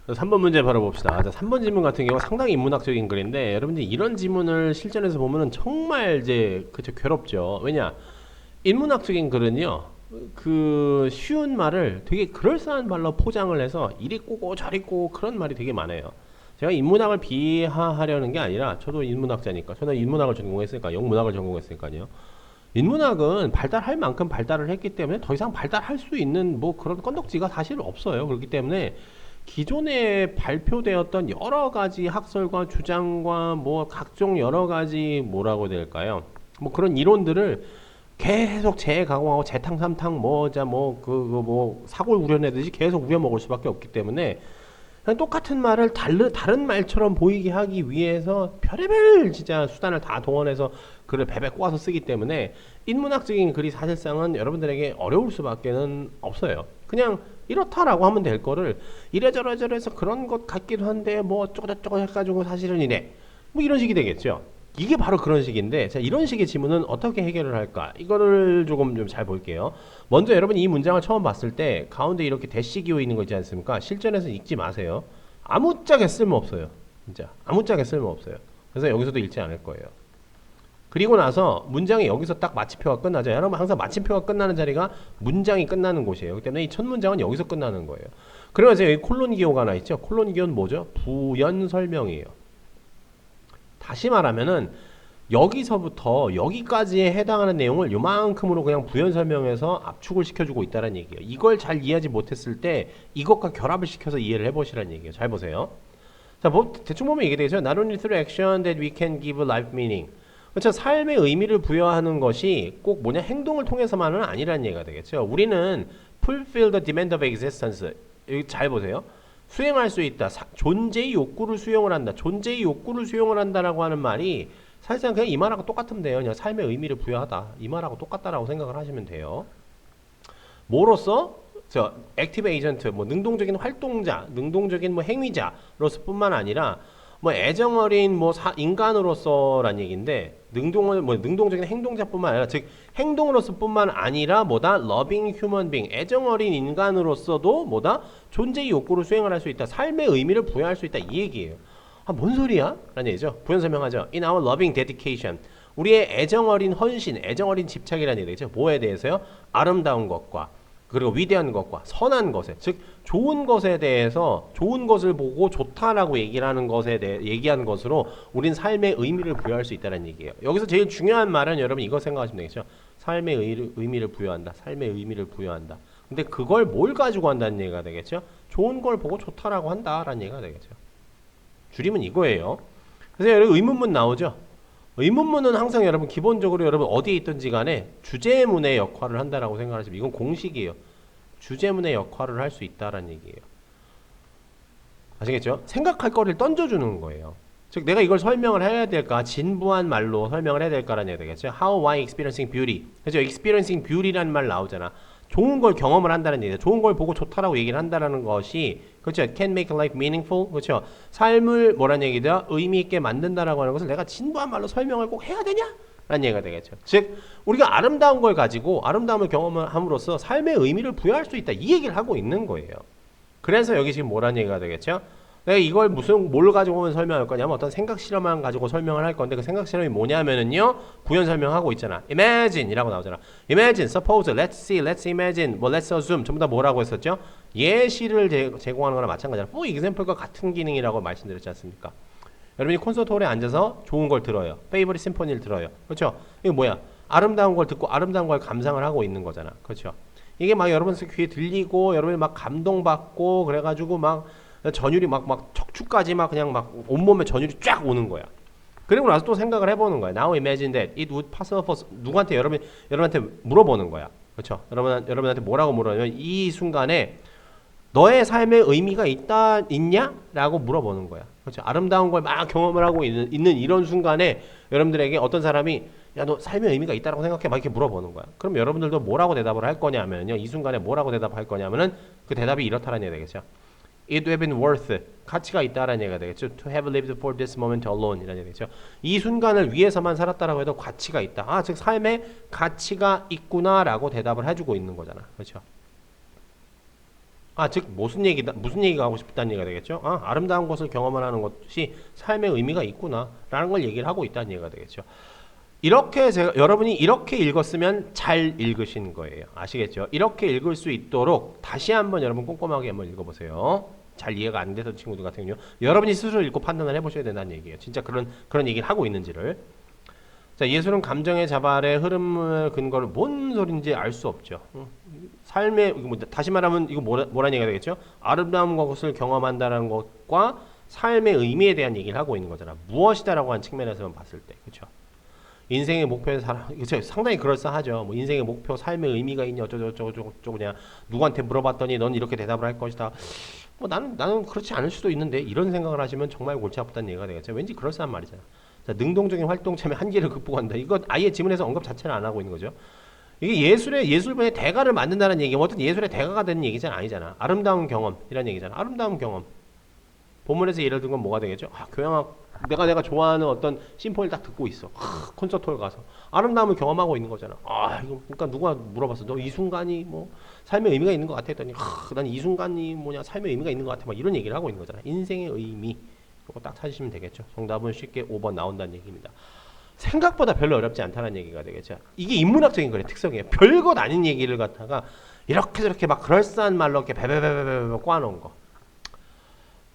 3번 문제 바로 봅시다. 자, 3번 지문 같은 경우 상당히 인문학적인 글인데 여러분들이 이런 지문을 실전에서 보면은 정말 이제 그쵸 괴롭죠. 왜냐? 인문학적인 글은요. 그 쉬운 말을 되게 그럴싸한 말로 포장을 해서 이리 꼬고 저리 꼬고 그런 말이 되게 많아요. 제가 인문학을 비하하려는 게 아니라 저도 인문학자니까 저는 인문학을 전공했으니까 영문학을 전공했으니까요. 인문학은 발달할 만큼 발달을 했기 때문에 더 이상 발달할 수 있는 뭐 그런 건덕지가 사실 없어요. 그렇기 때문에 기존에 발표되었던 여러 가지 학설과 주장과 뭐 각종 여러 가지 뭐라고 해야 될까요? 뭐 그런 이론들을 계속 재가공하고 재탕삼탕 뭐자뭐그뭐 사골 우려내듯이 계속 우려먹을 수밖에 없기 때문에 그냥 똑같은 말을 다른 말처럼 보이게 하기 위해서 별의별 진짜 수단을 다 동원해서 글을 베베 꼬아서 쓰기 때문에 인문학적인 글이 사실상은 여러분들에게 어려울 수밖에는 없어요. 그냥 이렇다라고 하면 될 거를 이래저래저래서 그런 것 같기도 한데 뭐 어쩌고저쩌고 해가지고 사실은 이래 뭐 이런 식이 되겠죠. 이게 바로 그런 식인데 자 이런 식의 지문은 어떻게 해결을 할까 이거를 조금 좀 잘 볼게요. 먼저 여러분 이 문장을 처음 봤을 때 가운데 이렇게 대시 기호 있는 거 있지 않습니까? 실전에서 읽지 마세요. 아무짝에 쓸모없어요. 진짜 아무짝에 쓸모없어요. 그래서 여기서도 읽지 않을 거예요. 그리고 나서 문장이 여기서 딱 마침표가 끝나죠. 여러분 항상 마침표가 끝나는 자리가 문장이 끝나는 곳이에요. 그렇기 때문에 이 첫 문장은 여기서 끝나는 거예요. 그러면서 여기 콜론 기호가 하나 있죠. 콜론 기호는 뭐죠? 부연 설명이에요. 다시 말하면은 여기서부터 여기까지에 해당하는 내용을 요만큼으로 그냥 부연 설명해서 압축을 시켜주고 있다는 얘기예요. 이걸 잘 이해하지 못했을 때 이것과 결합을 시켜서 이해를 해보시라는 얘기예요. 잘 보세요. 자, 뭐 대충 보면 이게 되죠. Not only through action that we can give life meaning. 그렇죠. 삶의 의미를 부여하는 것이 꼭 뭐냐 행동을 통해서만은 아니라는 얘기가 되겠죠. 우리는 fulfill the demand of existence. 여기 잘 보세요. 수행할 수 있다. 존재의 욕구를 수용을 한다. 존재의 욕구를 수용을 한다라고 하는 말이 사실상 그냥 이 말하고 똑같으면 돼요. 그냥 삶의 의미를 부여하다. 이 말하고 똑같다라고 생각을 하시면 돼요. 뭐로써? 저 액티브 에이전트, 뭐 능동적인 활동자, 능동적인 뭐 행위자로서뿐만 아니라 뭐 애정어린 뭐 인간으로서란 얘기인데 능동적인 행동자뿐만 아니라 즉 행동으로서뿐만 아니라 뭐다 loving human being 애정어린 인간으로서도 뭐다 존재의 욕구를 수행을 할 수 있다 삶의 의미를 부여할 수 있다 이 얘기예요. 아, 뭔 소리야? 라는 얘기죠. 부연 설명하죠. In our loving dedication 우리의 애정어린 헌신, 애정어린 집착이라는 얘기죠. 뭐에 대해서요? 아름다운 것과 그리고 위대한 것과 선한 것에 즉 좋은 것에 대해서 좋은 것을 보고 좋다라고 얘기를 하는 것에 대해 얘기하는 것으로 우린 삶의 의미를 부여할 수 있다는 얘기예요. 여기서 제일 중요한 말은 여러분 이거 생각하시면 되겠죠. 삶의 의미를 부여한다. 삶의 의미를 부여한다. 근데 그걸 뭘 가지고 한다는 얘기가 되겠죠. 좋은 걸 보고 좋다라고 한다라는 얘기가 되겠죠. 줄이면 이거예요. 그래서 여러분 의문문 나오죠. 의문문은 항상 여러분 기본적으로 여러분 어디에 있든지 간에 주제문의 역할을 한다라고 생각하시면 이건 공식이에요. 주제문의 역할을 할 수 있다라는 얘기예요. 아시겠죠? 생각할 거리를 던져주는 거예요. 즉 내가 이걸 설명을 해야 될까 진부한 말로 설명을 해야 될까라는 얘기가 되겠죠. How, why experiencing beauty. 그렇죠? experiencing beauty라는 말 나오잖아. 좋은 걸 경험을 한다는 얘기죠. 좋은 걸 보고 좋다라고 얘기를 한다는 것이 그렇죠. Can make life meaningful. 그렇죠. 삶을 뭐란 얘기다? 의미 있게 만든다라고 하는 것을 내가 진부한 말로 설명을 꼭 해야 되냐? 라는 얘기가 되겠죠. 즉 우리가 아름다운 걸 가지고 아름다움을 경험함으로써 삶의 의미를 부여할 수 있다. 이 얘기를 하고 있는 거예요. 그래서 여기 지금 뭐란 얘기가 되겠죠? 내가 이걸 뭘 가지고 설명할 거냐면 어떤 생각 실험만 가지고 설명을 할 건데 그 생각 실험이 뭐냐면은요 부연 설명하고 있잖아. Imagine 이라고 나오잖아. Imagine, suppose, let's see, let's imagine, 뭐 let's assume 전부 다 뭐라고 했었죠? 예시를 제공하는 거나 마찬가지야. For example과 같은 기능이라고 말씀드렸지 않습니까? 여러분이 콘서트홀에 앉아서 좋은 걸 들어요. 페이버릿 심포니를 들어요. 그렇죠? 이게 뭐야? 아름다운 걸 듣고 아름다운 걸 감상을 하고 있는 거잖아. 그렇죠? 이게 막 여러분 귀에 들리고 여러분이 막 감동받고 그래가지고 막 전율이 막 척추까지 막 그냥 막 온몸에 전율이 쫙 오는 거야. 그리고 나서 또 생각을 해보는 거야. Now imagine that it would possible for 누구한테 여러분한테 물어보는 거야. 그렇죠? 여러분한테 뭐라고 물어냐면 이 순간에 너의 삶에 의미가 있냐?라고 물어보는 거야. 그렇죠? 아름다운 걸 막 경험을 하고 있는 이런 순간에 여러분들에게 어떤 사람이 야, 너 삶에 의미가 있다라고 생각해? 막 이렇게 물어보는 거야. 그럼 여러분들도 뭐라고 대답을 할 거냐면요. 이 순간에 뭐라고 대답할 거냐면은 그 대답이 이렇다라는 얘기가 되겠죠. It would have been worth 가치가 있다라는 얘기가 되겠죠. To have lived for this moment alone 이라는 얘기죠. 이 순간을 위해서만 살았다라고 해도 가치가 있다. 아, 즉 삶에 가치가 있구나라고 대답을 해주고 있는 거잖아. 그렇죠? 즉 무슨 얘기가 하고 싶다는 얘기가 되겠죠. 아름다운 것을 경험을 하는 것이 삶의 의미가 있구나라는 걸 얘기를 하고 있다는 얘기가 되겠죠. 이렇게 여러분이 이렇게 읽었으면 잘 읽으신 거예요. 아시겠죠? 이렇게 읽을 수 있도록 다시 한번 여러분 꼼꼼하게 한번 읽어보세요. 잘 이해가 안 돼서 친구들 같은 경우 여러분이 스스로 읽고 판단을 해보셔야 된다는 얘기예요. 진짜 그런 얘기를 하고 있는지를. 자, 예술은 감정의 자발의 흐름을 근거로 뭔 소린지 알 수 없죠. 삶의 다시 말하면 이거 뭐란 얘기가 되겠죠? 아름다운 것을 경험한다는 것과 삶의 의미에 대한 얘기를 하고 있는 거잖아. 무엇이다라고 하는 측면에서만 봤을 때, 그렇죠? 인생의 목표에 그쵸? 상당히 그럴싸하죠. 뭐 인생의 목표, 삶의 의미가 있냐 어쩌고저쩌고 그냥 누구한테 물어봤더니 넌 이렇게 대답을 할 것이다. 뭐 나는 그렇지 않을 수도 있는데 이런 생각을 하시면 정말 골치 아프다는 얘기가 되겠죠. 왠지 그럴싸한 말이잖아. 자, 능동적인 활동 참여 한계를 극복한다. 이거 아예 지문에서 언급 자체를 안 하고 있는 거죠. 이게 예술분의 대가를 만든다는 얘기, 어떤 예술의 대가가 되는 얘기는 아니잖아. 아름다운 경험이라는 얘기잖아. 아름다운 경험. 본문에서 예를 든 건 뭐가 되겠죠? 교향악, 내가 좋아하는 어떤 심포니를 딱 듣고 있어. 콘서트홀 가서 아름다움을 경험하고 있는 거잖아. 이거 그러니까 누가 물어봤어. 너 이 순간이 뭐 삶의 의미가 있는 것 같아 했더니 난 이 순간이 뭐냐 삶의 의미가 있는 것 같아. 막 이런 얘기를 하고 있는 거잖아. 인생의 의미. 이거 딱 찾으시면 되겠죠. 정답은 쉽게 5번 나온다는 얘기입니다. 생각보다 별로 어렵지 않다는 얘기가 되겠죠. 이게 인문학적인 거래 특성이에요. 별것 아닌 얘기를 갖다가 이렇게 저렇게 막 그럴싸한 말로 이렇게 베베베베베 꼬아놓은 거.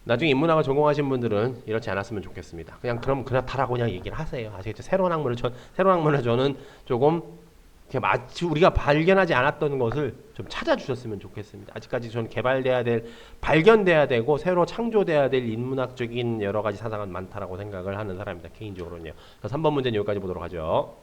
나중에 인문학을 전공하신 분들은 이렇지 않았으면 좋겠습니다. 그럼 그렇다라고 그냥 얘기를 하세요. 아시겠죠? 새로운 학문을 저는 조금 마치 우리가 발견하지 않았던 것을 좀 찾아주셨으면 좋겠습니다. 아직까지 저는 발견돼야 되고 새로 창조돼야 될 인문학적인 여러 가지 사상은 많다라고 생각을 하는 사람입니다. 개인적으로는요. 3번 문제는 여기까지 보도록 하죠.